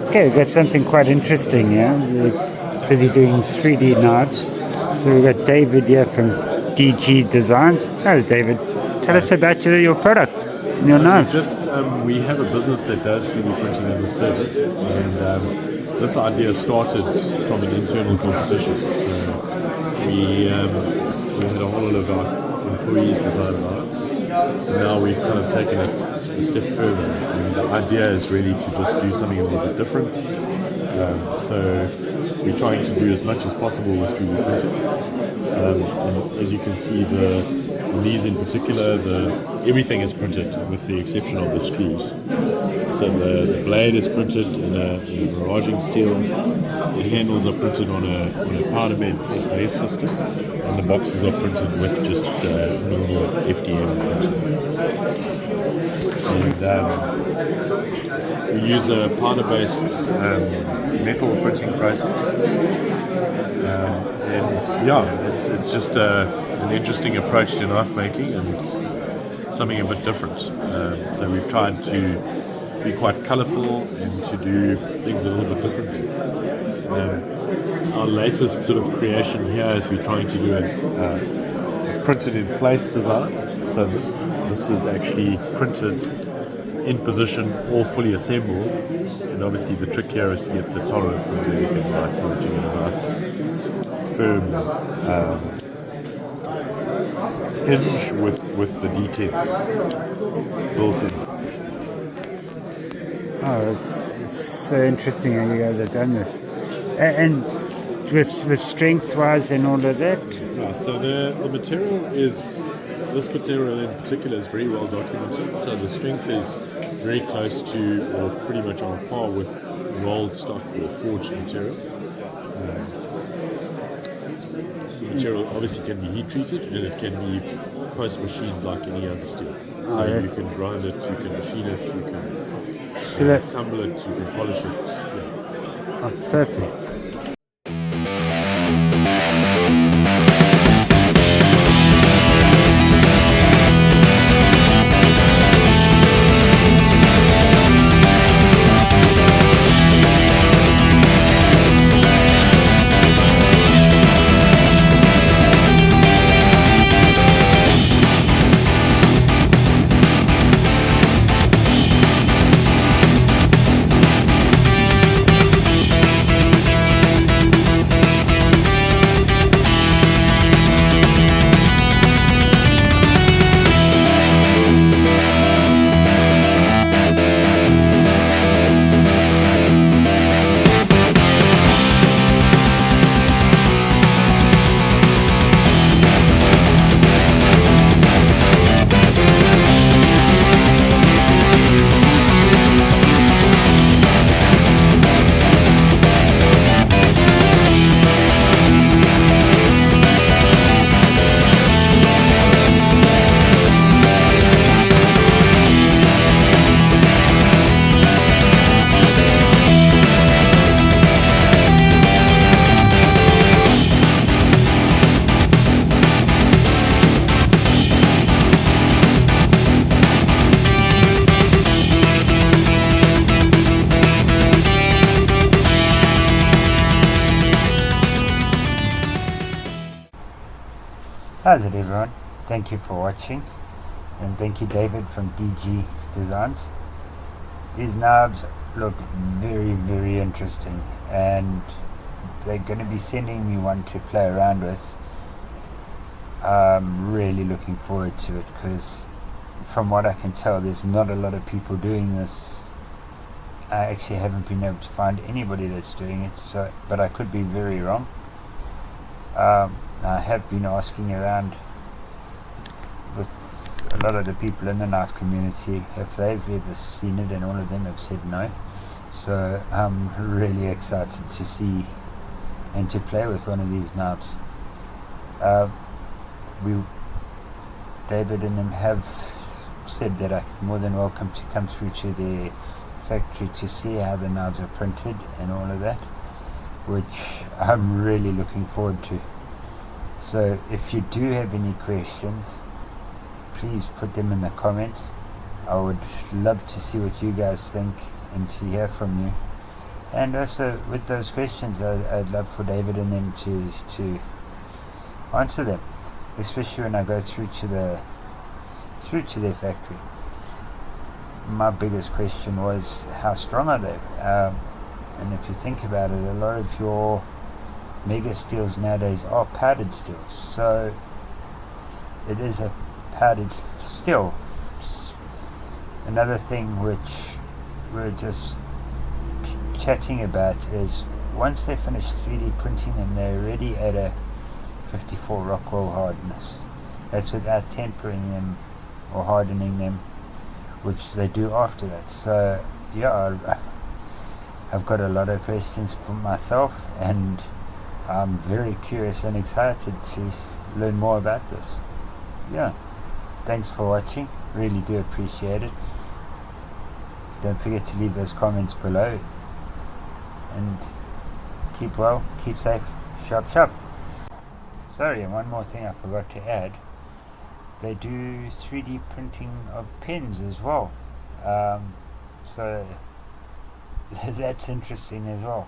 Okay, we've got something quite interesting here. We're busy doing 3D knives. So we've got David here from DG Designs. Hello, David. Tell us about your product and your knives. We have a business that does 3D printing as a service, and this idea started from an internal competition. So we had a whole lot of our employees design knives, and now we've kind of taken it a step further. And the idea is really to just do something a little bit different. So we're trying to do as much as possible with 3D printing. And as you can see, on these in particular, everything is printed with the exception of the screws. So the blade is printed in a barraging steel. The handles are printed on a powder bed SMS system, and the boxes are printed with just normal FDM printing. And we use a powder-based metal printing process. It's just an interesting approach to knife making and something a bit different. So we've tried to be quite colourful and to do things a little bit differently. Our latest sort of creation here is we're trying to do a printed in place design. So this is actually printed in position or fully assembled, and obviously the trick here is to get the tolerances and everything right so that you get a nice firm hinge with the details built in. Oh, it's so interesting how you guys have done this. And with strength-wise and all of that? Yeah, so the material this material in particular is very well documented. So the strength is very close to, or pretty much on par with, rolled stock or forged material. The material obviously can be heat treated, and it can be post machined like any other steel. So you can grind it, you can machine it, you can tumble it, you can polish it. Yeah. Oh, perfect. How's it, everyone? Thank you for watching, and thank you, David from DG Designs. These knives look very, very interesting, and they're going to be sending me one to play around with. I'm really looking forward to it, because from what I can tell, there's not a lot of people doing this. I actually haven't been able to find anybody that's doing it, but I could be very wrong. I have been asking around with a lot of the people in the knife community if they've ever seen it, and all of them have said no. So I'm really excited to see and to play with one of these knives. David and them have said that I'm more than welcome to come through to their factory to see how the knives are printed and all of that, which I'm really looking forward to. So if you do have any questions, please put them in the comments. I would love to see what you guys think and to hear from you. And also with those questions, I'd love for David and them to answer them, especially when I go through to their factory. My biggest question was, how strong are they? And if you think about it, a lot of your mega steels nowadays are powdered steels, so it is a powdered steel. Another thing which we're just chatting about is, once they finish 3D printing them, they're already at a 54 Rockwell hardness. That's without tempering them or hardening them, which they do after that. So yeah, I've got a lot of questions for myself, and I'm very curious and excited to learn more about this. Yeah, thanks for watching, really do appreciate it. Don't forget to leave those comments below, and keep well, keep safe, sharp sharp. Sorry, and one more thing I forgot to add. They do 3D printing of pens as well. So that's interesting as well.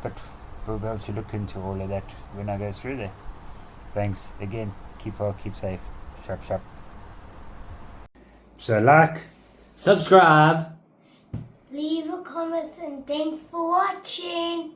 But we'll be able to look into all of that when I go through there. Thanks again. Keep well, keep safe. Sharp sharp. So like, subscribe, leave a comment, and thanks for watching.